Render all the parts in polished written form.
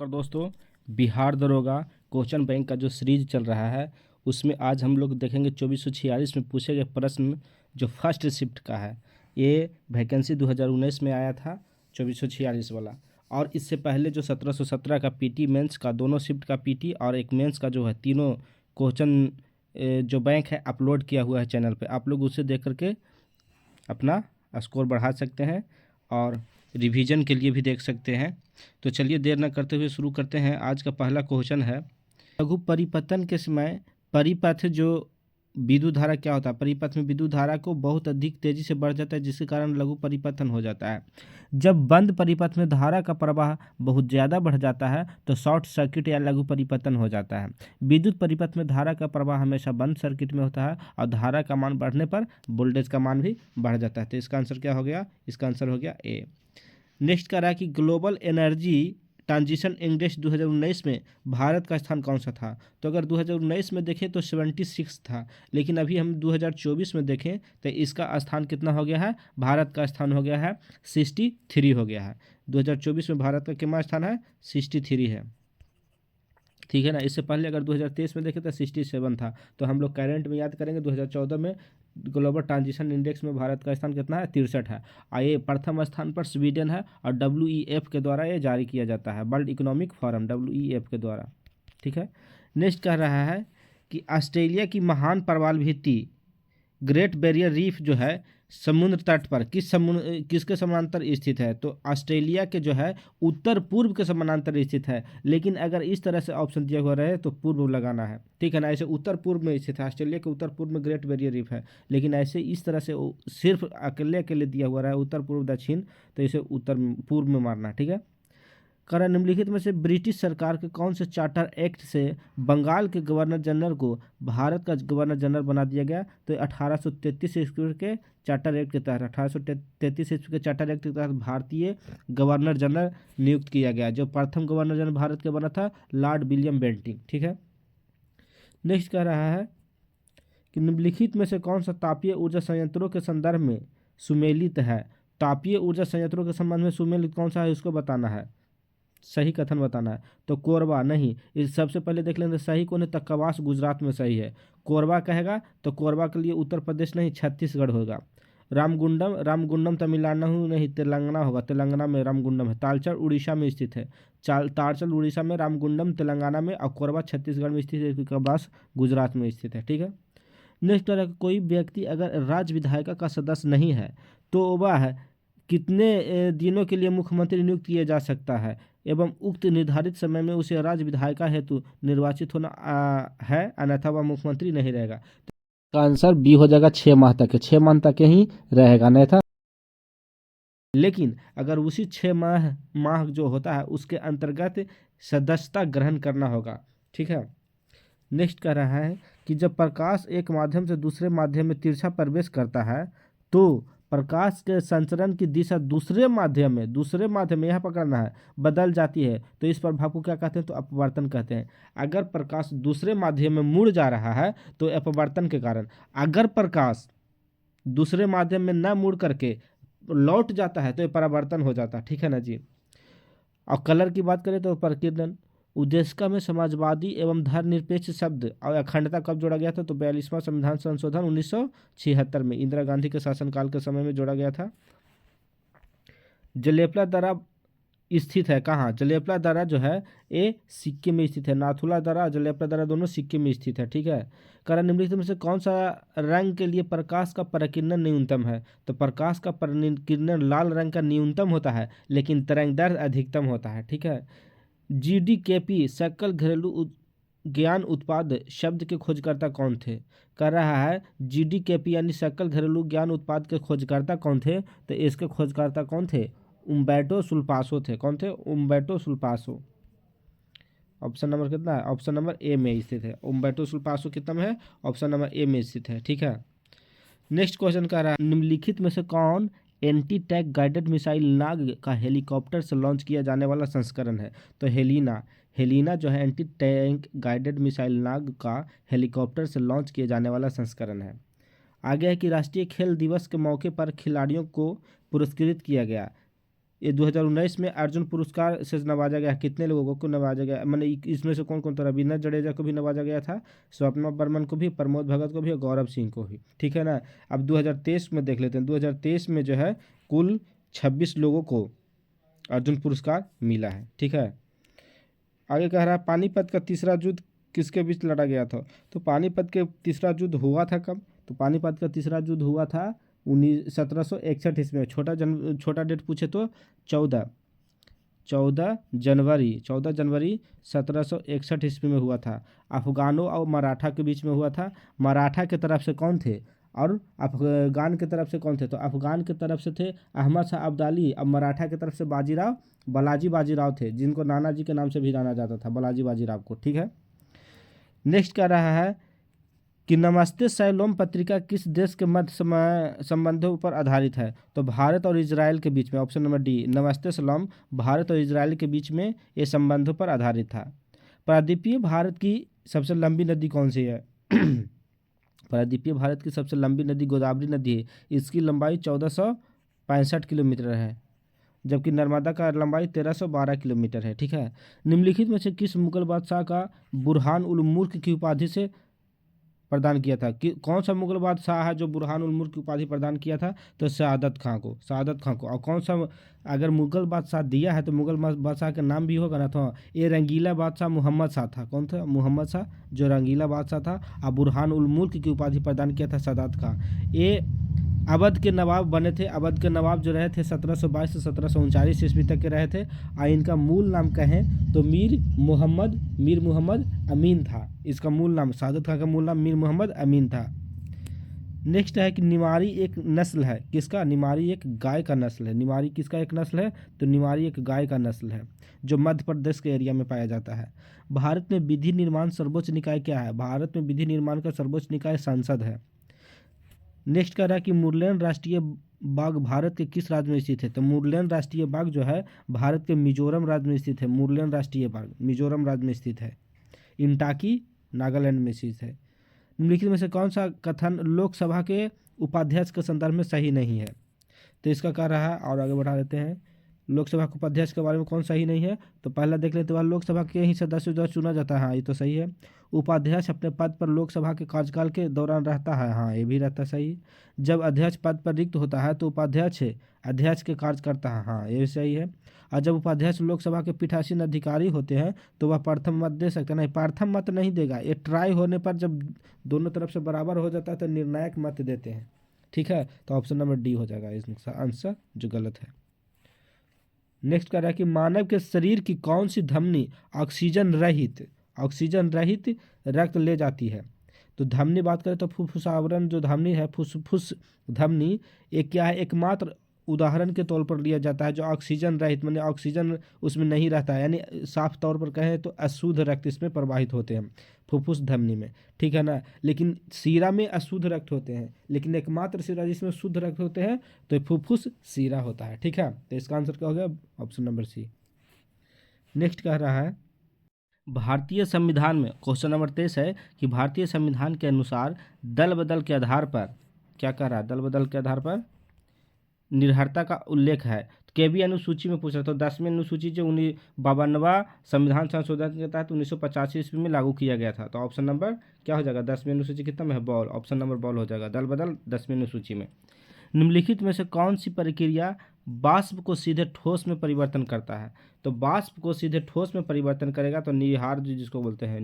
और दोस्तों, बिहार दरोगा क्वेश्चन बैंक का जो सीरीज चल रहा है उसमें आज हम लोग देखेंगे 2446 में पूछे गए प्रश्न जो फर्स्ट शिफ्ट का है। ये वैकेंसी 2019 में आया था 2446 वाला। और इससे पहले जो 1717 का पीटी मेंस का दोनों शिफ्ट का पीटी और एक मेंस का जो है तीनों क्वेश्चन जो बैंक है अपलोड किया हुआ है चैनल पे। आप लोग उसे देख करके अपना स्कोर बढ़ा सकते हैं और रिवीजन के लिए भी देख सकते हैं। तो चलिए देर न करते हुए शुरू करते हैं। आज का पहला क्वेश्चन है, लघु परिपतन के समय परिपथ जो विद्युत धारा क्या होता है। परिपथ में विद्युत धारा को बहुत अधिक तेजी से बढ़ जाता है जिसके कारण लघु परिपतन हो जाता है। जब बंद परिपथ में धारा का प्रवाह बहुत ज़्यादा बढ़ जाता है तो शॉर्ट सर्किट या लघु परिपतन हो जाता है। विद्युत परिपथ में धारा का प्रवाह हमेशा बंद सर्किट में होता है और धारा का मान बढ़ने पर वोल्टेज का मान भी बढ़ जाता है। तो इसका आंसर क्या हो गया? इसका आंसर हो गया ए। नेक्स्ट कह रहा है कि ग्लोबल एनर्जी ट्रांजिशन इंडेक्स 2019 में भारत का स्थान कौन सा था। तो अगर 2019 में देखें तो 76 था, लेकिन अभी हम 2024 में देखें तो इसका स्थान कितना हो गया है? भारत का स्थान हो गया है 63 हो गया है। 2024 में भारत का कितना स्थान है? 63 है, ठीक है ना। इससे पहले अगर 2023 में देखें तो 67 था। तो हम लोग करंट में याद करेंगे 2014 में ग्लोबल ट्रांजिशन इंडेक्स में भारत का स्थान कितना है? 63 है। और ये प्रथम स्थान पर स्वीडन है और WEF के द्वारा ये जारी किया जाता है, वर्ल्ड इकोनॉमिक फोरम WEF के द्वारा, ठीक है। नेक्स्ट कह रहा है कि ऑस्ट्रेलिया की महान प्रवाल भित्ति ग्रेट बैरियर रीफ जो है समुद्र तट पर किसके समानांतर स्थित है। तो ऑस्ट्रेलिया के जो है उत्तर पूर्व के समानांतर स्थित है, लेकिन अगर इस तरह से ऑप्शन दिया हुआ रहे तो पूर्व लगाना है, ठीक है ना। ऐसे उत्तर पूर्व में स्थित है, ऑस्ट्रेलिया के उत्तर पूर्व में ग्रेट बैरियर रीफ है, लेकिन ऐसे इस तरह से सिर्फ अकेले अकेले दिया हुआ रहा है उत्तर पूर्व दक्षिण, तो इसे उत्तर पूर्व में मारना, ठीक है। कारण निम्नलिखित में से ब्रिटिश सरकार के कौन से चार्टर एक्ट से बंगाल के गवर्नर जनरल को भारत का गवर्नर जनरल बना दिया गया। तो 1833 ईस्वी के चार्टर एक्ट के तहत 1833 ईस्वी के चार्टर एक्ट के तहत भारतीय गवर्नर जनरल नियुक्त किया गया। जो प्रथम गवर्नर जनरल भारत के बना था लॉर्ड विलियम बेंटिंग, ठीक है। नेक्स्ट कह रहा है कि निम्नलिखित में से कौन सा तापीय ऊर्जा संयंत्रों के संदर्भ में सुमेलित है। तापीय ऊर्जा संयंत्रों के संबंध में सुमेलित कौन सा है इसको बताना है, सही कथन बताना है। तो कोरबा नहीं, इस सबसे पहले देख लेंगे सही कौन है। तकवास गुजरात में सही है। कोरबा कहेगा तो कोरबा के लिए उत्तर प्रदेश नहीं छत्तीसगढ़ होगा। रामगुंडम तमिलनाडु नहीं तेलंगाना होगा, तेलंगाना में रामगुंडम है। तालचर उड़ीसा में स्थित है, तालचर उड़ीसा में, रामगुंडम तेलंगाना में और कोरबा छत्तीसगढ़ में स्थित है। ककवास गुजरात में स्थित है, ठीक है। नेक्स्ट तरह का कोई व्यक्ति अगर राज्य विधायिका का सदस्य नहीं है तो वह कितने दिनों के लिए मुख्यमंत्री नियुक्त किया जा सकता है एवं उक्त निर्धारित समय में उसे राज्य विधायिका हेतु निर्वाचित होना है, अन्यथा वह मुख्यमंत्री नहीं रहेगा। तो आंसर बी हो जाएगा, 6 माह तक है, 6 माह तक ही रहेगा, अन्यथा। लेकिन अगर उसी 6 माह जो होता है उसके अंतर्गत सदस्यता ग्रहण करना होगा, ठीक है। नेक्स्ट कह रहा है कि जब प्रकाश एक माध्यम से दूसरे माध्यम में तिरछा प्रवेश करता है तो प्रकाश के संचरण की दिशा दूसरे माध्यम में यहाँ पकड़ना है बदल जाती है। तो इस प्रभाव को क्या कहते हैं? तो अपवर्तन कहते हैं। अगर प्रकाश दूसरे माध्यम में मुड़ जा रहा है तो अपवर्तन के कारण, अगर प्रकाश दूसरे माध्यम में न मुड़ करके लौट जाता है तो ये परावर्तन हो जाता है, ठीक है ना जी। और कलर की बात करें तो प्रकीर्णन। उद्देशिका में समाजवादी एवं धर्मनिरपेक्ष शब्द और अखंडता कब जोड़ा गया था? तो 42वां संविधान संशोधन 1976 में इंदिरा गांधी के शासनकाल के समय में जोड़ा गया था। जलेपला दर्रा स्थित है कहाँ? जलेपला दर्रा जो है ये सिक्किम में स्थित है। नाथुला दर्रा और जलेपला दर्रा दोनों सिक्किम में स्थित है, ठीक है। कारण निम्नलिखित में से कौन सा रंग के लिए प्रकाश का परिकीर्णन न्यूनतम है? तो प्रकाश का परिकीर्णन लाल रंग का न्यूनतम होता है लेकिन तरंगदैर्ध्य अधिकतम होता है, ठीक है। GDKP सकल घरेलू ज्ञान उत्पाद शब्द के खोजकर्ता कौन थे? कर रहा है GDKP यानी सकल घरेलू ज्ञान उत्पाद के खोजकर्ता कौन थे? तो इसके खोजकर्ता कौन थे? उम्बर्टो सुल्पासो थे। कौन थे? उम्बर्टो सुल्पासो। ऑप्शन नंबर कितना है? ऑप्शन नंबर ए में स्थित है। उम्बर्टो सुल्पासो कितना में है? ऑप्शन नंबर ए में स्थित है, ठीक है। नेक्स्ट क्वेश्चन कह रहा है निम्नलिखित में से कौन एंटी टैंक गाइडेड मिसाइल नाग का हेलीकॉप्टर से लॉन्च किया जाने वाला संस्करण है? तो हेलिना जो है एंटी टैंक गाइडेड मिसाइल नाग का हेलीकॉप्टर से लॉन्च किया जाने वाला संस्करण है। आगे है कि राष्ट्रीय खेल दिवस के मौके पर खिलाड़ियों को पुरस्कृत किया गया। ये 2019 में अर्जुन पुरस्कार से नवाजा गया। कितने लोगों को नवाजा गया, मैंने इसमें से कौन कौन था? रविंद्र जडेजा को भी नवाजा गया था, स्वप्ना बर्मन को भी, प्रमोद भगत को भी और गौरव सिंह को भी, ठीक है ना। अब 2023 में देख लेते हैं। 2023 में जो है कुल 26 लोगों को अर्जुन पुरस्कार मिला है, ठीक है। आगे कह रहा है पानीपत का तीसरा युद्ध किसके बीच लड़ा गया था? तो पानीपत के तीसरा युद्ध हुआ था कब? तो पानीपत का तीसरा युद्ध हुआ था 1761 ईस्वी में। छोटा डेट पूछे तो 14 जनवरी 1761 ईस्वी में हुआ था। अफगानों और मराठा के बीच में हुआ था। मराठा के तरफ से कौन थे और अफगान की तरफ से कौन थे? तो अफगान की तरफ से थे अहमद शाह अब्दाली, अब मराठा की तरफ से बाजीराव थे, जिनको नाना जी के नाम से भी जाना जाता था, बाजीराव को, ठीक है। नेक्स्ट कह रहा है कि नमस्ते सैलोम पत्रिका किस देश के मध्य संबंधों पर आधारित है? तो भारत और इजराइल के बीच में, ऑप्शन नंबर डी, नमस्ते सलाम भारत और इजराइल के बीच में ये संबंधों पर आधारित था। प्रायद्वीपीय भारत की सबसे लंबी नदी कौन सी है? प्रायद्वीपीय भारत की सबसे लंबी नदी गोदावरी नदी है। इसकी लंबाई 1465 किलोमीटर है, जबकि नर्मदा का लंबाई 1312 किलोमीटर है, ठीक है। निम्नलिखित में से किस मुगल बादशाह का बुरहान उल मुल्क की उपाधि से प्रदान किया था? कि कौन सा मुगल बादशाह है जो बुरहान उल मुल्क की उपाधि प्रदान किया था? तो शहादत खां को। और कौन सा अगर मुगल बादशाह दिया है तो मुगल बादशाह का नाम भी होगा ना। तो ये रंगीला बादशाह मोहम्मद शाह था। कौन था? मोहम्मद शाह, जो रंगीला बादशाह था। और बुरहान उल मुल्क की उपाधि प्रदान किया था शहादत खां। ये अवध के नवाब बने थे। अवध के नवाब जो रहे थे 1722 से 1739 ईस्वी तक के रहे थे। और इनका मूल नाम कहें तो मीर मोहम्मद अमीन था। इसका मूल नाम, शहादत खां का मूल नाम मीर मोहम्मद अमीन था। नेक्स्ट है कि निमारी एक नस्ल है। किसका? निमारी एक गाय का नस्ल है। निमारी किसका एक नस्ल है? तो निमारी एक गाय का नस्ल है, जो मध्य प्रदेश के एरिया में पाया जाता है। भारत में विधि निर्माण सर्वोच्च निकाय क्या है? भारत में विधि निर्माण का सर्वोच्च निकाय संसद है। नेक्स्ट कह रहा है कि मुरलेन राष्ट्रीय बाग भारत के किस राज्य में स्थित है? तो मुरलेन राष्ट्रीय बाग जो है भारत के मिजोरम राज्य में स्थित है। मुरलेन राष्ट्रीय बाग मिजोरम राज्य में स्थित है। इंटाकी नागालैंड में स्थित है। निम्नलिखित में से कौन सा कथन लोकसभा के उपाध्यक्ष के संदर्भ में सही नहीं है? तो इसका कह रहा है, और आगे बढ़ा देते हैं, लोकसभा के उपाध्यक्ष के बारे में कौन सही नहीं है? तो पहला देख लेते हैं, लोकसभा के ही सदस्य द्वारा चुना जाता है। हाँ, ये तो सही है। उपाध्यक्ष अपने पद पर लोकसभा के कार्यकाल के दौरान रहता है। हाँ, ये भी रहता सही। जब अध्यक्ष पद पर रिक्त होता है तो उपाध्यक्ष अध्यक्ष के कार्य करता है। हाँ, ये भी सही है। और जब उपाध्यक्ष लोकसभा के पीठासीन अधिकारी होते हैं तो वह प्रथम मत दे सकते हैं। नहीं, प्रथम मत नहीं देगा। ये ट्राई होने पर जब दोनों तरफ से बराबर हो जाता है तो निर्णायक मत देते हैं, ठीक है। तो ऑप्शन नंबर डी हो जाएगा इसका आंसर, जो गलत है। नेक्स्ट कह रहा है कि मानव के शरीर की कौन सी धमनी ऑक्सीजन रहित रक्त ले जाती है? तो धमनी बात करें तो फुफ्फुस आवरण जो धमनी है, फुफ्फुस धमनी, एक क्या है, एकमात्र उदाहरण के तौर पर लिया जाता है जो ऑक्सीजन रहित, माने ऑक्सीजन उसमें नहीं रहता है, यानी साफ तौर पर कहें तो अशुद्ध रक्त इसमें प्रवाहित होते हैं फुफ्फुस धमनी में, ठीक है ना। लेकिन सीरा में अशुद्ध रक्त होते हैं, लेकिन एकमात्र सीरा जिसमें शुद्ध रक्त होते हैं तो फुफ्फुस सीरा होता है, ठीक है। तो इसका आंसर क्या हो गया? Option number C. नेक्स्ट कह रहा है भारतीय संविधान में, क्वेश्चन नंबर 23 है कि भारतीय संविधान के अनुसार दल बदल के आधार पर, क्या कह रहा है, दल बदल के आधार पर निर्भरता का उल्लेख है। केवी अनुसूची में पूछ रहा था। 10वीं अनुसूची जो 52वां संविधान संशोधन के तहत 1985 ईस्वी में लागू किया गया था। तो ऑप्शन नंबर क्या हो जाएगा? 10वीं अनुसूची कितना में है? बॉल। ऑप्शन नंबर बॉल हो जाएगा। दल बदल 10वीं अनुसूची में। निम्नलिखित में से कौन सी प्रक्रिया वाष्प को सीधे ठोस में परिवर्तन करता है? तो वाष्प को सीधे ठोस में परिवर्तन करेगा तो निहार, जिसको बोलते हैं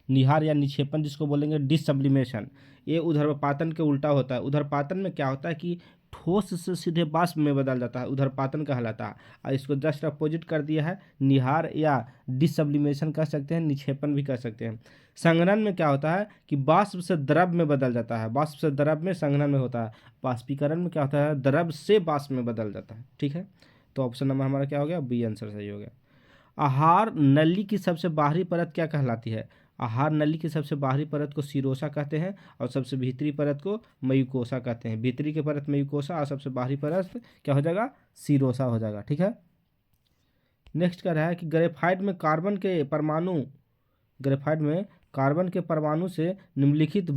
निहार या निक्षेपण जिसको बोलेंगे, डिसब्लिमेशन। ये उधर्वपातन के उल्टा होता है। उधर्वपातन में क्या होता है कि ठोस से सीधे वाष्प में बदल जाता है, उधर्वपातन कहलाता है। और इसको जस्ट अपोजिट कर दिया है, निहार या डिसब्लिमेशन कह सकते हैं, निक्षेपण भी कह सकते हैं। संघनन में क्या होता है कि वाष्प से द्रव में बदल जाता है, वाष्प से द्रव में संघनन में होता है। वाष्पीकरण में क्या होता है? द्रव से वाष्प में बदल जाता है, ठीक है। तो ऑप्शन नंबर हमारा क्या हो गया? बी आंसर सही हो गया। आहार नली की सबसे बाहरी परत क्या कहलाती है? आहार नली की सबसे बाहरी परत को सिरोसा कहते हैं और सबसे भीतरी परत को मयूकोसा कहते हैं। भीतरी की परत मयूकोसा और सबसे बाहरी परत क्या हो जाएगा? सिरोसा हो जाएगा, ठीक है। नेक्स्ट कह रहा है कि ग्रेफाइट में कार्बन के परमाणु से निम्नलिखित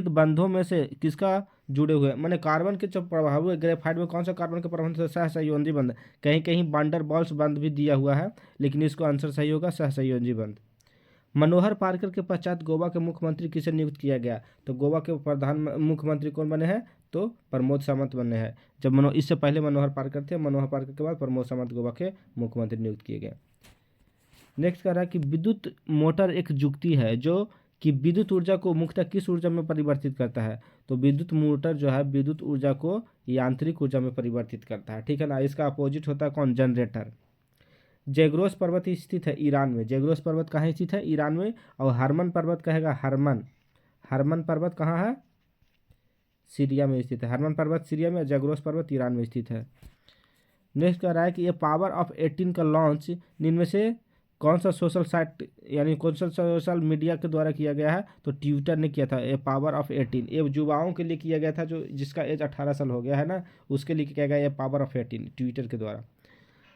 बंधों में से किसका जुड़े हुए हैं, माने कार्बन के जो प्रभाव है ग्रेफाइट में कौन सा कार्बन के प्रभाव से सहसंयोजी बंध, कहीं कहीं वांडर बॉल्स बंध भी दिया हुआ है, लेकिन इसको आंसर सही होगा सहसंयोजी बंध। मनोहर पार्कर के पश्चात गोवा के मुख्यमंत्री किसे नियुक्त किया गया? तो गोवा के प्रधान मुख्यमंत्री कौन बने हैं? तो प्रमोद सावंत बने हैं। जब इससे पहले मनोहर पार्कर थे, मनोहर पार्कर के बाद प्रमोद सावंत गोवा के मुख्यमंत्री नियुक्त किए गए। नेक्स्ट कह रहा है कि विद्युत मोटर एक जुक्ति है जो कि विद्युत ऊर्जा को मुख्यतः किस ऊर्जा में परिवर्तित करता है? तो विद्युत मोटर जो है विद्युत ऊर्जा को यांत्रिक ऊर्जा में परिवर्तित करता है, ठीक है ना। इसका अपोजिट होता है कौन? जनरेटर। जैग्रोस पर्वत स्थित है ईरान में। जैग्रोस पर्वत कहाँ स्थित है? ईरान में। और हरमन पर्वत कहेगा हरमन, हरमन पर्वत कहाँ है? सीरिया में स्थित है। हरमन पर्वत सीरिया में, जैग्रोस पर्वत ईरान में स्थित है। नेक्स्ट कह रहा है कि ये पावर ऑफ 18 का लॉन्च इनमें से कौन सा सोशल साइट यानी कौन सा सोशल मीडिया के द्वारा किया गया है? तो ट्विटर ने किया था। ये पावर ऑफ 18 ये युवाओं के लिए किया गया था, जो जिसका एज 18 साल हो गया है ना, उसके लिए किया गया ये पावर ऑफ 18 ट्विटर के द्वारा।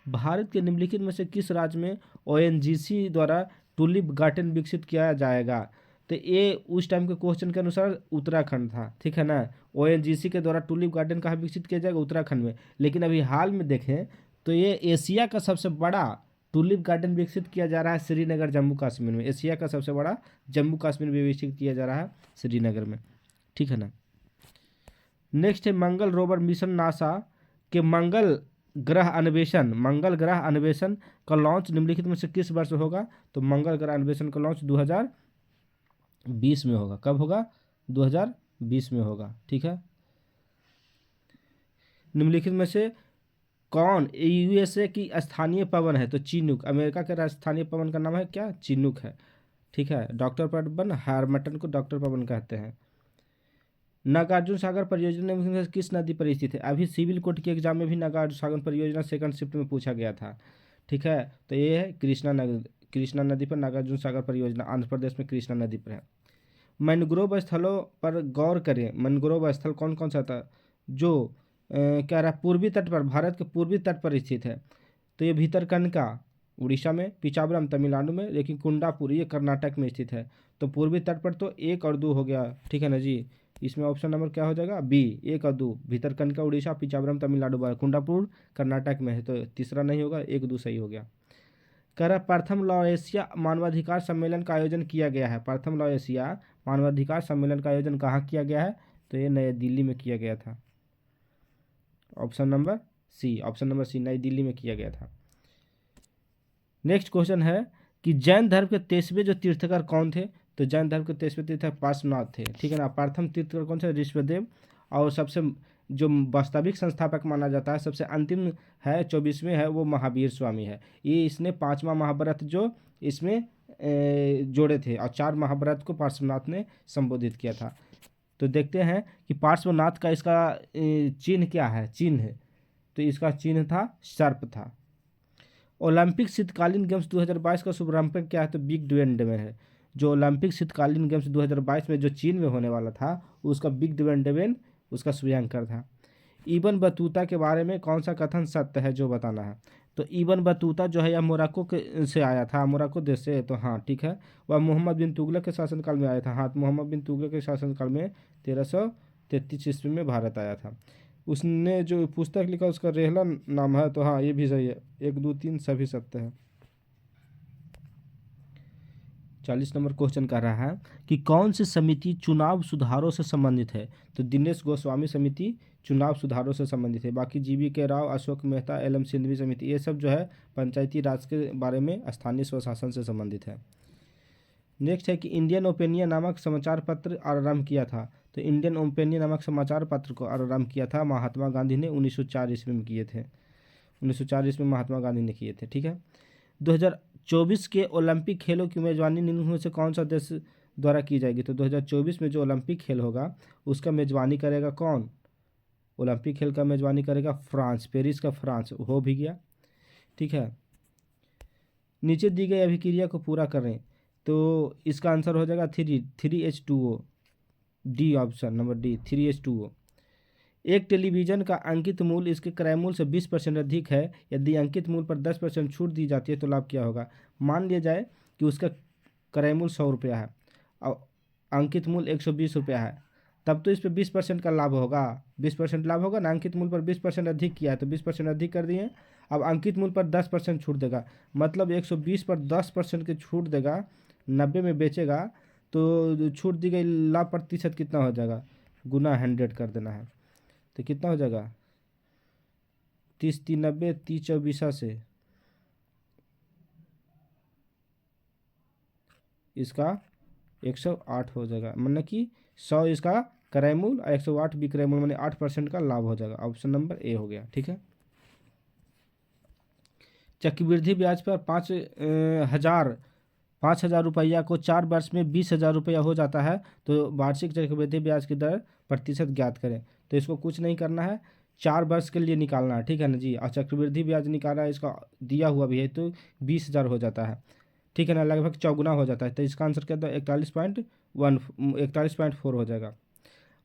भारत के निम्नलिखित में से किस राज्य में ओएनजीसी द्वारा टूलिप गार्डन विकसित किया जाएगा? तो ये उस टाइम के क्वेश्चन के अनुसार उत्तराखंड था, ठीक है ना। ओएनजीसी के द्वारा टूलिप गार्डन कहाँ विकसित किया जाएगा? उत्तराखंड में। लेकिन अभी हाल में देखें तो ये एशिया का सबसे बड़ा टूलिप गार्डन विकसित किया जा रहा है श्रीनगर जम्मू कश्मीर में। एशिया का सबसे बड़ा जम्मू कश्मीर में विकसित किया जा रहा है श्रीनगर में, ठीक है ना। नेक्स्ट है मंगल रोवर मिशन नासा के मंगल ग्रह अन्वेषण का लॉन्च निम्नलिखित में से किस वर्ष होगा? तो मंगल ग्रह अन्वेषण का लॉन्च 2020 में होगा। कब होगा? 2020 में होगा, ठीक है। निम्नलिखित में से कौन यूएसए की स्थानीय पवन है? तो चिनूक। अमेरिका के स्थानीय पवन का नाम है क्या? चिनूक है, ठीक है। डॉक्टर पवन हार्मटन को डॉक्टर पवन कहते हैं। नागार्जुन सागर परियोजना में किस नदी पर स्थित है? अभी सिविल कोर्ट के एग्जाम में भी नागार्जुन सागर परियोजना सेकंड शिफ्ट में पूछा गया था, ठीक है। तो ये है कृष्णा नदी पर नागार्जुन सागर परियोजना आंध्र प्रदेश में कृष्णा नदी पर है। मैनग्रोव स्थलों पर गौर करें। मैनग्रोव स्थल कौन कौन सा था? जो क्या रहा पूर्वी तट पर, भारत के पूर्वी तट पर स्थित है। तो ये भीतरकनिका उड़ीसा में, पिचावरम तमिलनाडु में, लेकिन कुंडापुर ये कर्नाटक में स्थित है। तो पूर्वी तट पर तो 1 और 2 हो गया, ठीक है ना जी। इसमें ऑप्शन नंबर क्या हो जाएगा? बी 1 और 2। भीतरकनिका उड़ीसा, पिचावरम तमिलनाडु, कुंडापुर कर्नाटक में है, तो तीसरा नहीं होगा, 1 2 सही हो गया। कह रहा प्रथम लॉ एशिया मानवाधिकार सम्मेलन का आयोजन किया गया है। प्रथम लॉ एशिया मानवाधिकार सम्मेलन का आयोजन कहाँ किया गया है? तो ये नई दिल्ली में किया गया था। ऑप्शन नंबर सी नई दिल्ली में किया गया था। नेक्स्ट क्वेश्चन है कि जैन धर्म के 23वें जो तीर्थकर कौन थे? तो जैन धर्म के 23वें तीर्थकर पार्श्वनाथ थे, ठीक है ना। प्रथम तीर्थकर कौन थे? ऋषभदेव। और सबसे जो वास्तविक संस्थापक माना जाता है, सबसे अंतिम है 24वें है, वो महावीर स्वामी है। ये इसने 5वां महाव्रत जो इसमें जोड़े थे, और 4 महाव्रत को पार्श्वनाथ ने संबोधित किया था। तो देखते हैं कि पार्श्वनाथ का इसका चिन्ह क्या है? चिन्ह, तो इसका चिन्ह था सर्प था। ओलंपिक शीतकालीन गेम्स 2022 का शुभारंभ क्या है? तो बिग डिवेंड में है। जो ओलंपिक शीतकालीन गेम्स 2022 में जो चीन में होने वाला था, उसका बिग डिवेंडेवेन उसका शुभारंभ था। इबन बतूता के बारे में कौन सा कथन सत्य है, जो बताना है। तो इबन बतूता जो है यह मोरक्को से आया था, मोरक्को देश से, तो हाँ ठीक है। वह मोहम्मद बिन तुगलक के शासनकाल में आया था। हाँ, मोहम्मद बिन तुगलक के शासनकाल में 1333 ईस्वी में भारत आया था। उसने जो पुस्तक लिखा उसका रेहला नाम है, तो हाँ ये भी सही है। 1 2 3 सभी सत्य है। 40 नंबर क्वेश्चन कर रहा है कि कौन सी समिति चुनाव सुधारों से संबंधित है? तो दिनेश गोस्वामी समिति चुनाव सुधारों से संबंधित है। बाकी जीवी के राव, अशोक मेहता, एल एम सिंघवी समिति, ये सब जो है पंचायती राज के बारे में, स्थानीय स्वशासन से संबंधित है। नेक्स्ट है कि इंडियन ओपिनियन नामक समाचार पत्र आरंभ किया था। तो इंडियन ओपिनियन नामक समाचार पत्र को आरंभ किया था महात्मा गांधी ने 1904 ईस्वी में किए थे। 1904 ईस्वी में महात्मा गांधी ने किए थे, ठीक है। 2024 के ओलंपिक खेलों की मेजबानी निम्न में से कौन सा देश द्वारा की जाएगी? तो 2024 में जो ओलंपिक खेल होगा उसका मेजबानी करेगा कौन? ओलंपिक खेल का मेजबानी करेगा फ्रांस, पेरिस का फ्रांस हो भी गया, ठीक है। नीचे दी गई अभिक्रिया को पूरा करें, तो इसका आंसर हो जाएगा 3H2O, D option number D 3H2O। एक टेलीविज़न का अंकित मूल्य इसके क्रय मूल्य से 20% अधिक है। यदि अंकित मूल्य पर 10% छूट दी जाती है तो लाभ क्या होगा? मान लिया जाए कि उसका क्रय मूल्य 100 रुपया है और अंकित मूल्य 120 रुपया है, तब तो इस पर 20% का लाभ होगा, 20% लाभ होगा ना। अंकित मूल्य पर 20% अधिक किया है तो 20% अधिक कर दिए। अब अंकित मूल्य पर 10% छूट देगा, मतलब 120 पर 10% की छूट देगा, 90 में बेचेगा तो छूट दी गई लाभ प्रतिशत कितना हो जाएगा, गुना 100 कर देना है। तो कितना हो जाएगा, 30 3 90, 30 24 से इसका 108 हो जाएगा, मतलब कि 100 इसका क्रय मूल्य और 108 विक्रय मूल्य, मतलब 8% का लाभ हो जाएगा। ऑप्शन नंबर ए हो गया। ठीक है। चक्रवृद्धि ब्याज पर 5,000 रुपया को 4 वर्ष में 20,000 रुपया हो जाता है, तो वार्षिक चक्रवृद्धि ब्याज की दर प्रतिशत ज्ञात करें। तो इसको कुछ नहीं करना है, 4 वर्ष के लिए निकालना है, ठीक है ना जी। और चक्रवृद्धि ब्याज निकाला है, इसका दिया हुआ भी है, तो 20,000 हो जाता है, ठीक है ना, लगभग चौगुना हो जाता है। तो इसका आंसर क्या था, 41.4 हो जाएगा।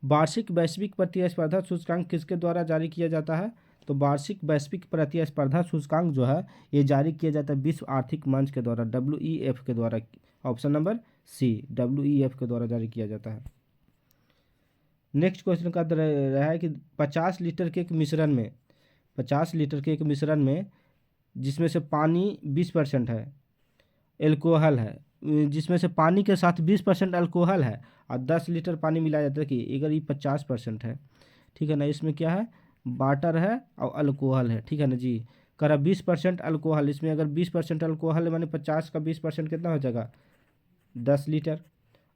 वार्षिक वैश्विक प्रतिस्पर्धा सूचकांक किसके द्वारा जारी किया जाता है, तो वार्षिक वैश्विक प्रतिस्पर्धा सूचकांक जो है ये जारी किया जाता है विश्व आर्थिक मंच के द्वारा, WEF के द्वारा। ऑप्शन नंबर सी, WEF के द्वारा जारी किया जाता है। नेक्स्ट क्वेश्चन का रहा है कि 50 लीटर के एक मिश्रण में, 50 लीटर के एक मिश्रण में जिसमें से पानी 20% है, एल्कोहल है, जिसमें से पानी के साथ 20% अल्कोहल है और 10 लीटर पानी मिलाया जाता है कि अगर ये 50% है, ठीक है ना, इसमें क्या है, वाटर है और अल्कोहल है, ठीक है ना जी। करा 20% अल्कोहल, इसमें अगर 20% अल्कोहल है माने 50 का 20% कितना हो जाएगा, 10 लीटर।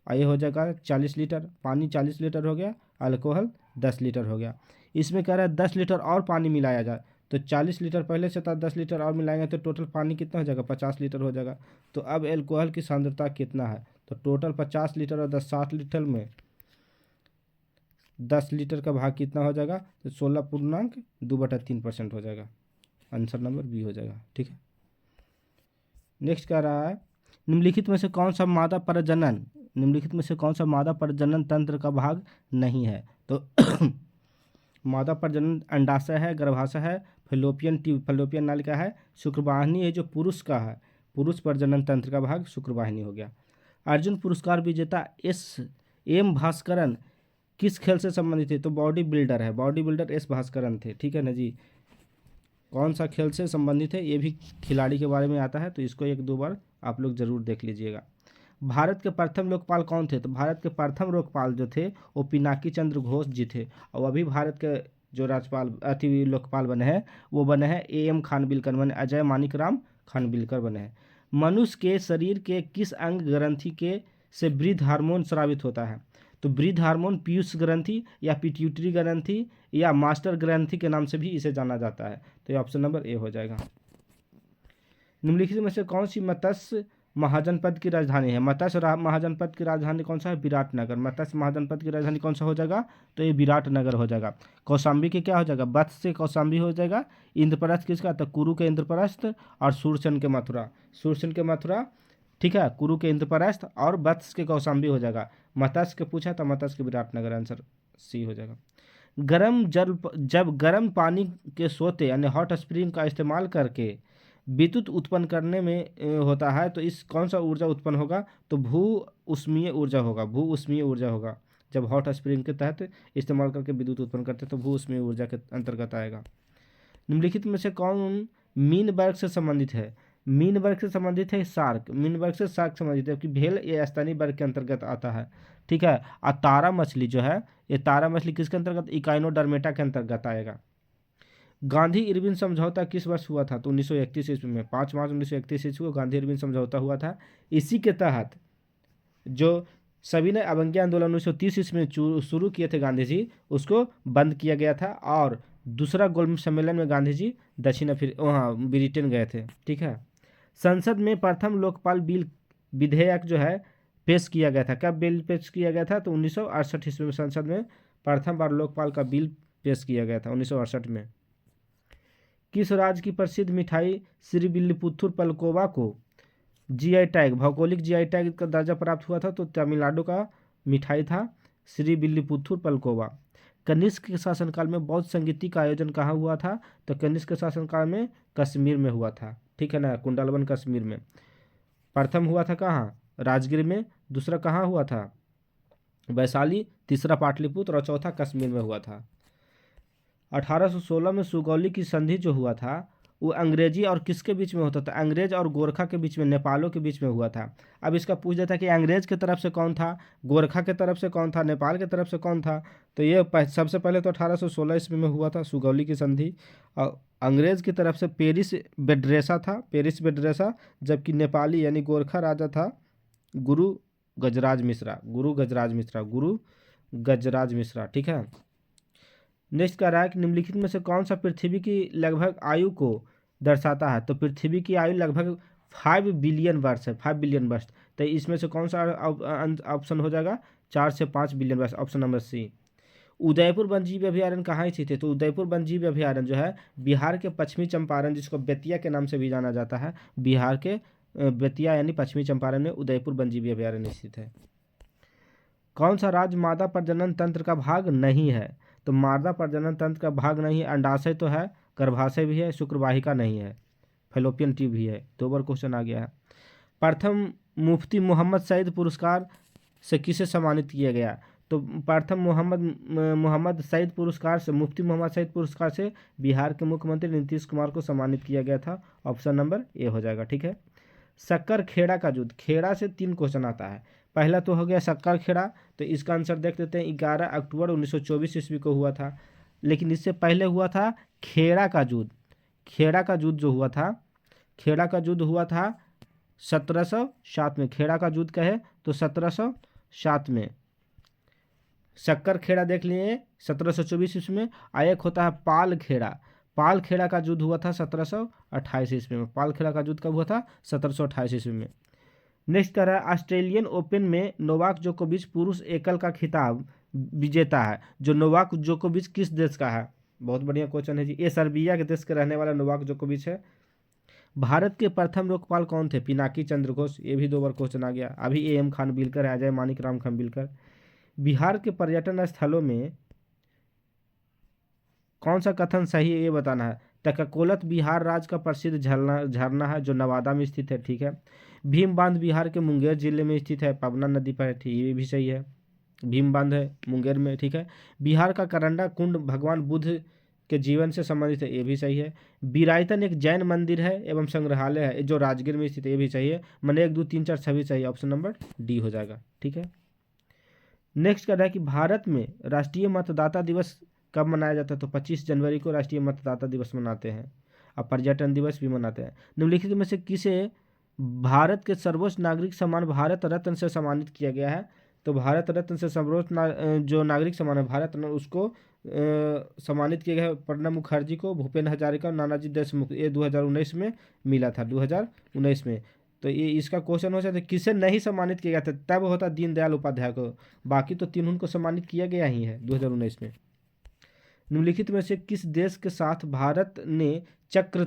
ये हो जाएगा 40 लीटर, पानी 40 लीटर हो गया, अल्कोहल 10 लीटर हो गया। इसमें कह रहा है 10 लीटर और पानी मिलाया जाए, तो 40 लीटर पहले से था, 10 लीटर और मिलाएंगे तो टोटल पानी कितना हो जाएगा, 50 लीटर हो जाएगा। तो अब एल्कोहल की सांद्रता कितना है, तो टोटल 50 लीटर और 60 लीटर में 10 लीटर का भाग कितना हो जाएगा, तो 16.2/3% हो जाएगा। आंसर नंबर बी हो जाएगा। ठीक है। नेक्स्ट कह रहा है निम्नलिखित में से कौन सा मादा प्रजनन, निम्नलिखित में से कौन सा मादा प्रजनन तंत्र का भाग नहीं है, तो मादा प्रजनन अंडाशय है, गर्भाशय है, फैलोपियन ट्यूब, फैलोपियन नालिका है, शुक्रवाहिनी है जो पुरुष का है, पुरुष प्रजनन तंत्र का भाग शुक्रवाहिनी हो गया। अर्जुन पुरस्कार विजेता S.M. भास्करन किस खेल से संबंधित थे, तो बॉडी बिल्डर है, बॉडी बिल्डर S भास्करन थे, ठीक है ना जी। कौन सा खेल से संबंधित है, ये भी खिलाड़ी के बारे में आता है, तो इसको 1-2 बार आप लोग जरूर देख लीजिएगा। भारत के प्रथम लोकपाल कौन थे, तो भारत के प्रथम लोकपाल जो थे वो पिनाकी चंद्र घोष जी थे, और अभी भारत के जो राज्यपाल अति लोकपाल बने हैं वो बने हैं A.M. खानविलकर, बने अजय मानिकराम खानविलकर बने हैं। मनुष्य के शरीर के किस अंग ग्रंथि के से वृद्ध हार्मोन स्रावित होता है, तो वृद्ध हार्मोन पीयूष ग्रंथि या पिट्यूटरी ग्रंथि या मास्टर ग्रंथि के नाम से भी इसे जाना जाता है, तो ये ऑप्शन नंबर ए हो जाएगा। निम्नलिखित में से कौन सी मत्स्य महाजनपद की राजधानी है, मत्स्य महाजनपद की राजधानी कौन सा है, विराटनगर। मत्स्य महाजनपद की राजधानी कौन सा हो जाएगा, तो ये विराटनगर हो जाएगा। कौशाम्बी के क्या हो जाएगा, वत्स से कौशाम्बी हो जाएगा। इंद्रप्रस्थ किसका, तो कुरु के इंद्रप्रस्थ और सूरसेन के मथुरा, सूरसेन के मथुरा, ठीक है, कुरु के इंद्रप्रस्थ और वत्स के कौशाम्बी हो जाएगा। मत्स्य के पूछा तो मत्स्य के विराटनगर, आंसर सी हो जाएगा। गर्म जल, जब गर्म पानी के सोते यानी हॉट स्प्रिंग का इस्तेमाल करके विद्युत उत्पन्न करने में होता है, तो इस कौन सा ऊर्जा उत्पन्न होगा, तो भू उष्मीय ऊर्जा होगा, भू उष्मीय ऊर्जा होगा। जब हॉट स्प्रिंग के तहत इस्तेमाल करके विद्युत उत्पन्न करते हैं तो भू उष्मीय ऊर्जा के अंतर्गत आएगा। निम्नलिखित में से कौन मीन वर्ग से संबंधित है, मीन वर्ग से संबंधित है शार्क, मीन वर्ग से शार्क संबंधित है, क्योंकि भेल ये स्तनी वर्ग के अंतर्गत आता है, ठीक है। और तारा मछली जो है, ये तारा मछली किसके अंतर्गत, इकाइनोडर्मेटा के अंतर्गत आएगा। गांधी इरविन समझौता किस वर्ष हुआ था, तो 1931 ईस्वी में, 5 मार्च 1931 ईस्वी को गांधी इरविन समझौता हुआ था। इसी के तहत जो सविनय अवज्ञा आंदोलन 1930 ईस्वी में शुरू किए थे गांधी जी, उसको बंद किया गया था। और दूसरा गोल्ड सम्मेलन में गांधी जी दक्षिण अफ्रीका वहाँ ब्रिटेन गए थे, ठीक है। संसद में प्रथम लोकपाल बिल विधेयक जो है पेश किया गया था, कब बिल पेश किया गया था, तो 1968 ईस्वी में संसद में प्रथम बार लोकपाल का बिल पेश किया गया था 1968 में। किस राज्य की प्रसिद्ध मिठाई श्रीविल्लिपुत्तूर पलकोवा को जीआई टैग, भौगोलिक जीआई टैग का दर्जा प्राप्त हुआ था, तो तमिलनाडु का मिठाई था श्रीविल्लिपुत्तूर पलकोवा। कनिष्क के शासनकाल में बौद्ध संगीति का आयोजन कहाँ हुआ था, तो कनिष्क के शासनकाल में कश्मीर में हुआ था, ठीक है ना, कुंडलवन कश्मीर में। प्रथम हुआ था कहाँ, राजगीर में, दूसरा कहाँ हुआ था, वैशाली, तीसरा पाटलिपुत्र और चौथा कश्मीर में हुआ था। 1816 में सुगौली की संधि जो हुआ था वो अंग्रेजी और किसके बीच में होता था? अंग्रेज और गोरखा के बीच में, नेपालों के बीच में हुआ था। अब इसका पूछ देता कि अंग्रेज की तरफ से कौन था, गोरखा की तरफ से कौन था, नेपाल की तरफ से कौन था? तो ये सबसे पहले तो 1816 ईस्वी में हुआ था सुगौली की संधि। और अंग्रेज की तरफ से पेरिस बेड्रेसा था, पेरिस बेड्रेसा, जबकि नेपाली यानी गोरखा राजा था गुरु गजराज मिश्रा, गुरु गजराज मिश्रा, गुरु गजराज मिश्रा। ठीक है। नेक्स्ट कह रहा है कि निम्नलिखित में से कौन सा पृथ्वी की लगभग आयु को दर्शाता है? तो पृथ्वी की आयु लगभग 5 बिलियन वर्ष है, 5 बिलियन वर्ष। तो इसमें से कौन सा ऑप्शन हो जाएगा? 4 से 5 बिलियन वर्ष, ऑप्शन नंबर सी। उदयपुर वन्यजीव अभयारण्य कहाँ स्थित है? तो उदयपुर वन्यजीव अभयारण्य जो है बिहार के पश्चिमी चंपारण, जिसको बेतिया के नाम से भी जाना जाता है, बिहार के बेतिया यानी पश्चिमी चंपारण में उदयपुर वन्यजीव अभयारण्य स्थित है। कौन सा राज्य मादा प्रजनन तंत्र का भाग नहीं है? तो मादा प्रजनन तंत्र का भाग नहीं है, अंडाशय तो है, गर्भाशय भी है, शुक्रवाहिका नहीं है, फैलोपियन ट्यूब भी है। 2 बार क्वेश्चन आ गया है। प्रथम मुफ्ती मोहम्मद सईद पुरस्कार से किसे सम्मानित किया गया? तो प्रथम मोहम्मद सईद पुरस्कार से, मुफ्ती मोहम्मद सईद पुरस्कार से बिहार के मुख्यमंत्री नीतीश कुमार को सम्मानित किया गया था। ऑप्शन नंबर ए हो जाएगा। ठीक है। शक्कर खेड़ा का युद्ध, खेड़ा से 3 क्वेश्चन आता है। पहला तो हो गया शक्कर खेड़ा, तो इसका आंसर देख लेते हैं। 11 अक्टूबर 1924 ईस्वी को हुआ था। लेकिन इससे पहले हुआ था खेड़ा का युद्ध। खेड़ा का युद्ध जो हुआ था, खेड़ा का युद्ध हुआ था 1707 में। खेड़ा का युद्ध कहे तो 1707 में। शक्कर खेड़ा देख लिए 1724 ईस्वी में। एक होता है पाल खेड़ा, पाल खेड़ा का युद्ध हुआ था 1728 ईस्वी में। पाल खेड़ा का युद्ध कब हुआ था? 1728 ईस्वी में। नेक्स्ट कर रहा है ऑस्ट्रेलियन ओपन में नोवाक जोकोविच पुरुष एकल का खिताब विजेता है। जो नोवाक जोकोविच किस देश का है? बहुत बढ़िया क्वेश्चन है जी। ये सर्बिया के देश के रहने वाला नोवाक जोकोविच है। भारत के प्रथम लोकपाल कौन थे? पिनाकी चंद्र घोष। ये भी 2 बार क्वेश्चन आ गया। अभी AM खानविलकर है, अजय मानिक राम खानविलकर। बिहार के पर्यटन स्थलों में कौन सा कथन सही है ये बताना है। तक्षकोलत बिहार राज्य का प्रसिद्ध झरना है जो नवादा में स्थित है। ठीक है। भीम बांध बिहार के मुंगेर जिले में स्थित है, पवना नदी पर है। ठीक, ये भी सही है, भीम बांध है मुंगेर में। ठीक है। बिहार का करंडा कुंड भगवान बुद्ध के जीवन से संबंधित है, ये भी सही है। बिरायतन एक जैन मंदिर है एवं संग्रहालय है जो राजगीर में स्थित है, ये भी सही है। मैंने 1 2 3 4 सभी सही, ऑप्शन नंबर डी हो जाएगा। ठीक है। नेक्स्ट कर रहा है कि भारत में राष्ट्रीय मतदाता दिवस कब मनाया जाता है? तो 25 जनवरी को राष्ट्रीय मतदाता दिवस मनाते हैं। अब पर्यटन दिवस भी मनाते हैं। निम्नलिखित में से किसे भारत के सर्वोच्च नागरिक सम्मान भारत रत्न से सम्मानित किया गया है? तो भारत रत्न से सर्वोच्च जो नागरिक सम्मान है भारत रत्न, उसको सम्मानित किया गया है प्रणब मुखर्जी को, भूपेन हजारिका और नानाजी देशमुख। ये 2019 में मिला था, 2019 में। तो ये इसका क्वेश्चन हो सकता है किसे नहीं सम्मानित किया गया था? तब होता दीनदयाल उपाध्याय को। बाकी तो 3 उनको सम्मानित किया गया ही है 2019 में। निम्नलिखित में से किस देश के साथ भारत ने चक्र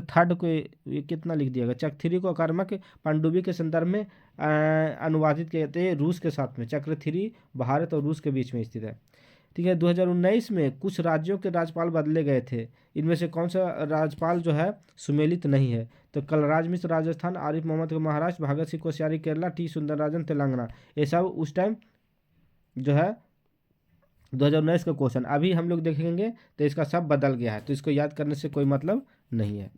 थर्ड को, ये कितना लिख दिया गया, चक्र 3 को आक्रामक पनडुब्बी के संदर्भ में अनुवादित किया जाता है। रूस के साथ में चक्र 3 भारत और रूस के बीच में स्थित है। ठीक है। 2019 में कुछ राज्यों के राज्यपाल बदले गए थे। इनमें से कौन सा राज्यपाल जो है सुमेलित नहीं है? तो कलराज मिश्र राजस्थान, आरिफ मोहम्मद महाराष्ट्र, भगत सिंह कोश्यारी केरला, टी सुंदरराजन तेलंगाना। ये सब उस टाइम जो है 2019 का क्वेश्चन। अभी हम लोग देखेंगे तो इसका सब बदल गया है, तो इसको याद करने से कोई मतलब नहीं है।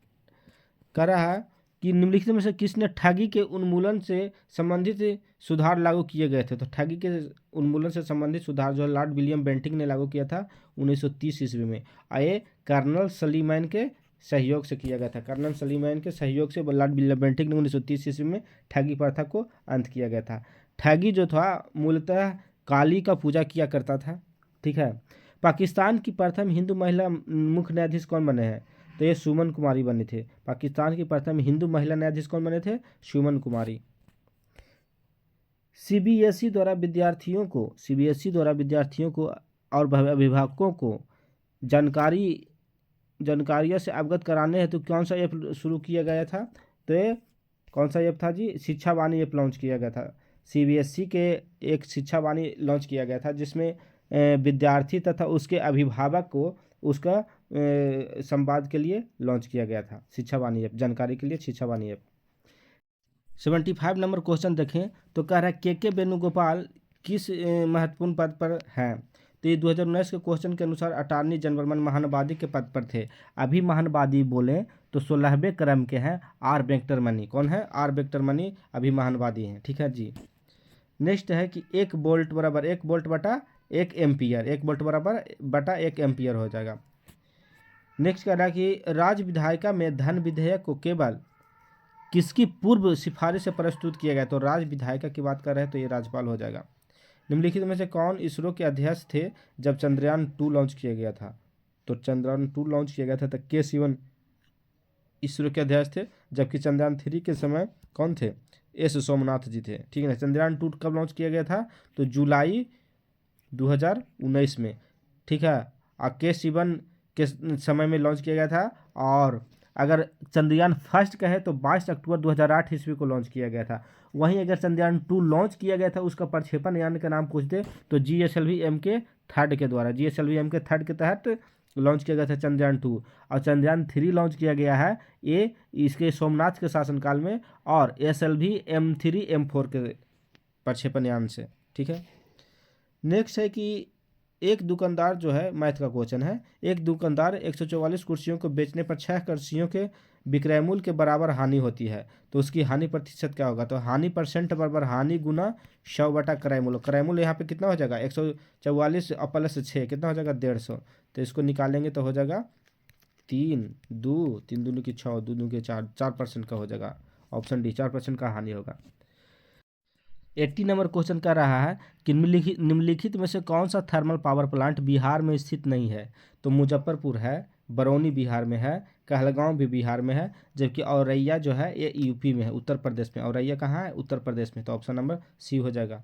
कह रहा है कि निम्नलिखित में से किसने ठगी के उन्मूलन से संबंधित सुधार लागू किए गए थे? तो ठगी के उन्मूलन से संबंधित सुधार जो है लॉर्ड विलियम बेंटिंक ने लागू किया था 1930 ईस्वी में। ये कर्नल सलीमैन के सहयोग से किया गया था। कर्नल सलीमैन के सहयोग से लॉर्ड विलियम बेंटिंक ने 1930 ईस्वी में ठगी प्रथा को अंत किया गया था। ठगी जो था मूलतः काली का पूजा किया करता था। ठीक है। पाकिस्तान की प्रथम हिंदू महिला मुख्य न्यायाधीश कौन बने हैं? तो ये सुमन कुमारी बने थे। पाकिस्तान की प्रथम हिंदू महिला न्यायाधीश कौन बने थे? सुमन कुमारी। सीबीएसई द्वारा विद्यार्थियों को और अभिभावकों को जानकारियों से अवगत कराने हेतु कौन सा ऐप शुरू किया गया था? तो ये कौन सा ऐप था जी? शिक्षा वाणी ऐप लॉन्च किया गया था। सीबीएसई के एक शिक्षा वाणी लॉन्च किया गया था जिसमें विद्यार्थी तथा उसके अभिभावक को उसका संवाद के लिए लॉन्च किया गया था। शिक्षा वाणी ऐप, जानकारी के लिए शिक्षा वाणी ऐप। 75 नंबर क्वेश्चन देखें तो कह रहा है के वेणुगोपाल किस महत्वपूर्ण पद पर हैं। तो ये 2019 के क्वेश्चन के अनुसार अटॉर्नी जनरल महानवादी के पद पर थे। अभी महानवादी बोले तो 16वें क्रम के हैं आर वेंकटरमणि। कौन है? आर वेंकटरमणि अभी महानवादी हैं। ठीक है जी। नेक्स्ट है कि 1 वोल्ट बराबर 1 वोल्ट बटा 1 एम्पियर, 1 वोल्ट बराबर बटा 1 एम्पियर हो जाएगा। नेक्स्ट कह रहा है कि राज्य विधायिका में धन विधेयक को केवल किसकी पूर्व सिफारिश से प्रस्तुत किया गया। तो राज्य विधायिका की बात कर रहे हैं तो ये राज्यपाल हो जाएगा। निम्नलिखित में से कौन इसरो के अध्यक्ष थे जब चंद्रयान 2 लॉन्च किया गया था। तो चंद्रयान 2 लॉन्च किया गया था तो के सिवन इसरो के अध्यक्ष थे, जबकि चंद्रयान 3 के समय कौन थे? एस सोमनाथ जी थे। ठीक है ना। चंद्रयान 2 कब लॉन्च किया गया था? तो जुलाई 2019 में। ठीक है। और के सिवन के समय में लॉन्च किया गया था। और अगर चंद्रयान फर्स्ट कहे तो 22 अक्टूबर 2008 ईस्वी को लॉन्च किया गया था। वहीं अगर चंद्रयान 2 लॉन्च किया गया था उसका प्रक्षेपण यान का नाम पूछ दे तो GSLV-M के थर्ड के द्वारा, GSLV-M के थर्ड के तहत लॉन्च किया गया था चंद्रयान 2। और चंद्रयान 3 लॉन्च किया गया है ये इसके सोमनाथ के शासनकाल में और SLV-M3 M4 के प्रक्षेपण यान से। ठीक है। नेक्स्ट है कि एक दुकानदार जो है, मैथ का क्वेश्चन है, एक दुकानदार 144 कुर्सियों को बेचने पर 6 कुर्सियों के विक्रय मूल्य के बराबर हानि होती है तो उसकी हानि प्रतिशत क्या होगा। तो हानि परसेंट बराबर हानि गुना 100 बटा क्रय मूल्य। क्रय मूल्य यहाँ पे कितना हो जाएगा? 144 और प्लस 6 कितना हो जाएगा? 150। तो इसको निकालेंगे तो हो जाएगा 3 दूनी की 6 2 के 4% का हो जाएगा। ऑप्शन डी 4% का हानि होगा। 80 नंबर क्वेश्चन कर रहा है कि निम्नलिखित में से कौन सा थर्मल पावर प्लांट बिहार में स्थित नहीं है। तो मुजफ्फरपुर है, बरौनी बिहार में है, कहलगांव भी बिहार में है, जबकि औरैया जो है ये यूपी में है, उत्तर प्रदेश में। औरैया कहाँ है? उत्तर प्रदेश में। तो ऑप्शन नंबर सी हो जाएगा।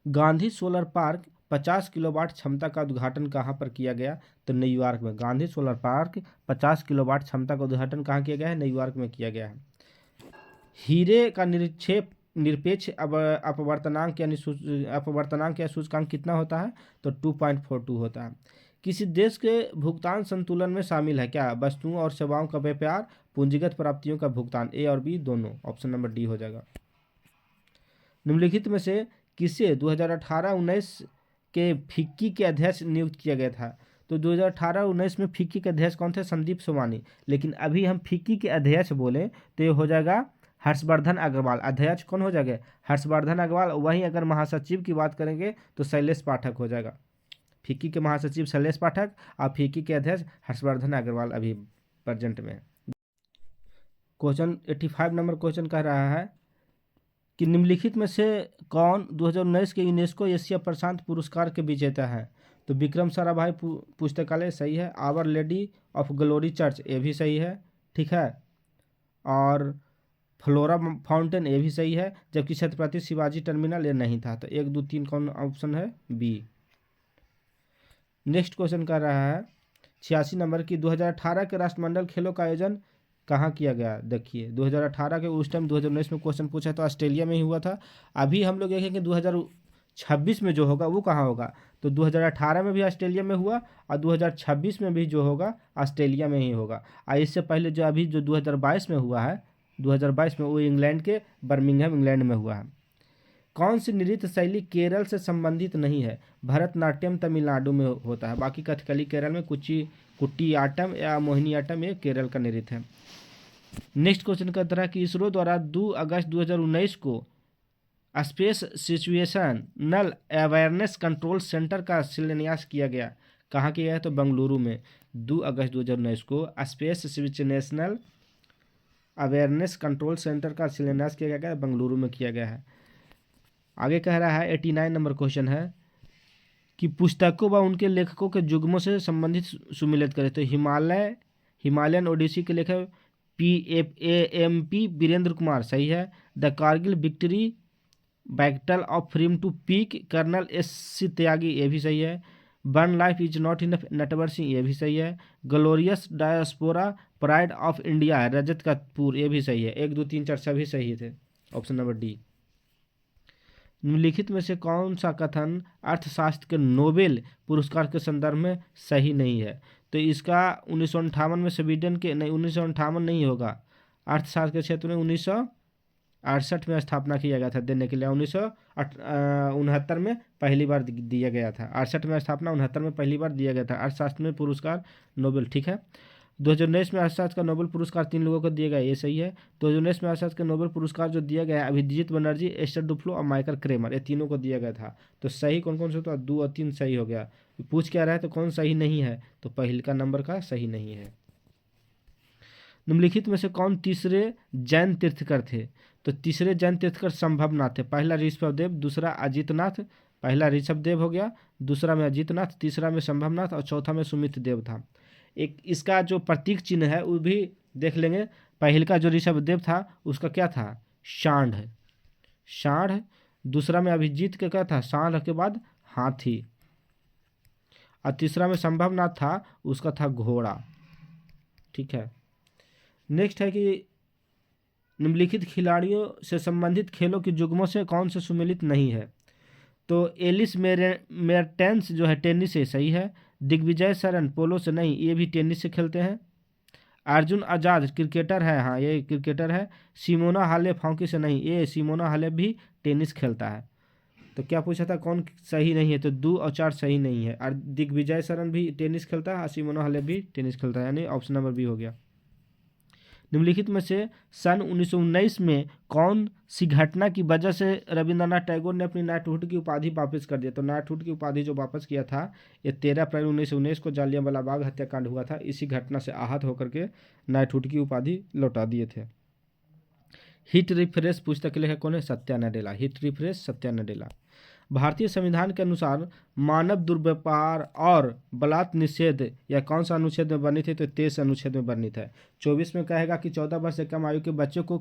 गांधी सोलर पार्क 50 किलोवाट क्षमता का उद्घाटन कहाँ पर किया गया। तो न्यूयॉर्क में। गांधी सोलर पार्क 50 किलोवाट क्षमता का उद्घाटन कहाँ किया गया है? न्यूयॉर्क में किया गया है। हीरे का निक्षेप निरपेक्ष अपवर्तनांक या सूचकांक कितना होता है? तो 2.42 होता है। किसी देश के भुगतान संतुलन में शामिल है क्या? वस्तुओं और सेवाओं का व्यापार, पूंजीगत प्राप्तियों का भुगतान। ए और बी दोनों। ऑप्शन नंबर डी हो जाएगा। निम्नलिखित में से किसे 2018-19 के फिक्की के अध्यक्ष नियुक्त किया गया था। तो 2018-19 में फिक्की के अध्यक्ष कौन थे? संदीप सोमानी। लेकिन अभी हम फिक्की के अध्यक्ष बोले तो ये हो जाएगा हर्षवर्धन अग्रवाल। अध्यक्ष कौन हो जाएगा? हर्षवर्धन अग्रवाल। वहीं अगर महासचिव की बात करेंगे तो शैलेश पाठक हो जाएगा। फिक्की के महासचिव शैलेश पाठक और फिक्की के अध्यक्ष हर्षवर्धन अग्रवाल अभी प्रेजेंट में। क्वेश्चन 85 नंबर क्वेश्चन कह रहा है कि निम्नलिखित में से कौन 2019 के यूनेस्को एशिया प्रशांत पुरस्कार के विजेता है। तो विक्रम साराभाई पुस्तकालय सही है। Our Lady of Glory church ये भी सही है। ठीक है। और फ्लोरा फाउंटेन ये भी सही है। जबकि छत्रपति शिवाजी टर्मिनल ये नहीं था। तो 1 2 3 कौन ऑप्शन है? बी। नेक्स्ट क्वेश्चन कर रहा है 86 नंबर की 2018 के राष्ट्रमंडल खेलों का आयोजन कहाँ किया गया। देखिए 2018 के उस टाइम 2019 में क्वेश्चन पूछा तो ऑस्ट्रेलिया में ही हुआ था। अभी हम लोग देखेंगे 2026 में जो होगा वो कहाँ होगा। तो 2018 में भी ऑस्ट्रेलिया में हुआ और 2026 में भी जो होगा ऑस्ट्रेलिया में ही होगा। और इससे पहले जो अभी जो 2022 में हुआ है 2022 में वो इंग्लैंड के बर्मिंघम इंग्लैंड में हुआ है। कौन सी नृत्य शैली केरल से संबंधित नहीं है। भरतनाट्यम तमिलनाडु में होता है, बाकी कथकली केरल में, कुट्टियाट्टम या मोहिनीअट्टम ये केरल का नृत्य है। नेक्स्ट क्वेश्चन का तरह कि इसरो द्वारा 2 अगस्त 2019 को space situational awareness control centre का शिलान्यास किया गया। कहाँ किया है? तो बेंगलुरु में। 2 अगस्त 2019 को space situational awareness control centre का शिलान्यास किया गया, बेंगलुरु में किया गया है। आगे कह रहा है 89 नंबर क्वेश्चन है कि पुस्तकों व उनके लेखकों के युग्मों से संबंधित सुमेलित करें। तो हिमालयन ओडिसी के लेखक PFAMP वीरेंद्र कुमार सही है। The Kargil victory battle of freedom to peak colonel SC Tyagi ये भी सही है। बर्न life is not enough Natwar Singh ये भी सही है। Glorious diaspora pride of India Rajat Kapoor ये भी सही है। 1 2 3 4 सभी सही थे। Option number D. निम्नलिखित में से कौन सा कथन अर्थशास्त्र के नोबेल पुरस्कार के संदर्भ में सही नहीं है। तो इसका 1958 में स्वीडन के नहीं 1958 नहीं होगा। अर्थशास्त्र के क्षेत्र में 68 में स्थापना किया गया था देने के लिए, 1969 में पहली बार दिया गया था। 68 में स्थापना, 69 में पहली बार दिया गया था अर्थशास्त्र में पुरस्कार नोबेल, ठीक है। 2019 में अर्थशास्त्र का नोबेल पुरस्कार 3 लोगों को दिया गया, ये सही है। 2019 में अर्थशास्त्र का नोबेल पुरस्कार जो दिया गया है अभिजीत बनर्जी, एस्टर डुफ्लो और माइकल क्रेमर, ये तीनों को दिया गया था। तो सही कौन कौन से होता है? 2 और 3 सही हो गया। पूछ क्या रहा है तो कौन सही नहीं है, तो पहले का नंबर का सही नहीं है। निम्नलिखित में से कौन तीसरे जैन तीर्थकर थे? तो तीसरे जैन तीर्थकर संभवनाथ थे। पहला ऋषभदेव, दूसरा अजितनाथ। पहला ऋषभदेव हो गया, दूसरा में अजितनाथ, तीसरा में संभवनाथ और चौथा में सुमित देव था। एक इसका जो प्रतीक चिन्ह है वो भी देख लेंगे। पहल का जो ऋषभदेव था उसका क्या था? सांड, सांड। दूसरा में अभिजीत का क्या था? सांड के बाद हाथी। और तीसरा में संभवनाथ था, उसका था घोड़ा, ठीक है। नेक्स्ट है कि निम्नलिखित खिलाड़ियों से संबंधित खेलों की युग्मों से कौन से सुमेलित नहीं है? तो एलिस मेर्टेंस जो है टेनिस से सही है। दिग्विजय शरण पोलो से नहीं, ये भी टेनिस से खेलते हैं। अर्जुन आजाद क्रिकेटर है, हाँ ये क्रिकेटर है। सिमोना हालेप हॉकी से नहीं, ये सिमोना हालेप भी टेनिस खेलता है। तो क्या पूछा था कौन सही नहीं है? तो 2 और 4 सही नहीं है। और दिग्विजय शरण भी टेनिस खेलता है और सिमोना हालेप भी टेनिस खेलता है, यानी ऑप्शन नंबर बी हो गया। निम्नलिखित में से सन 1919 में कौन सी घटना की वजह से रविंद्रनाथ टैगोर ने अपनी नाइटहुड की उपाधि वापस कर दिया? तो नाइटहुड की उपाधि जो वापस किया था ये 13 अप्रैल 1919 को जालियांवाला बाग हत्याकांड हुआ था। इसी घटना से आहत होकर के नाइटहुड की उपाधि लौटा दिए थे। हिट रिफ्रेश पुस्तक के लेखक कौन है? सत्या नडेला। Hit refresh Satya Nadella. भारतीय संविधान के अनुसार मानव दुर्व्यवहार और बलात् निषेध या कौन सा अनुच्छेद में वर्णित है? तो 23 अनुच्छेद में वर्णित है। 24 में कहेगा कि 14 वर्ष से कम आयु के बच्चों को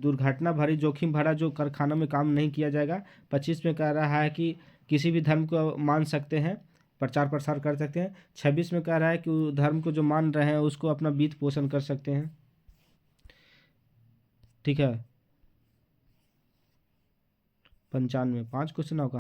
दुर्घटना भरी जोखिम भरा जो कारखानों में काम नहीं किया जाएगा। 25 में कह रहा है कि किसी भी धर्म को मान सकते हैं, प्रचार प्रसार कर सकते हैं। 26 में कह रहा है कि धर्म को जो मान रहे हैं उसको अपना वित्त पोषण कर सकते हैं, ठीक है। 95 5 क्वेश्चन होगा।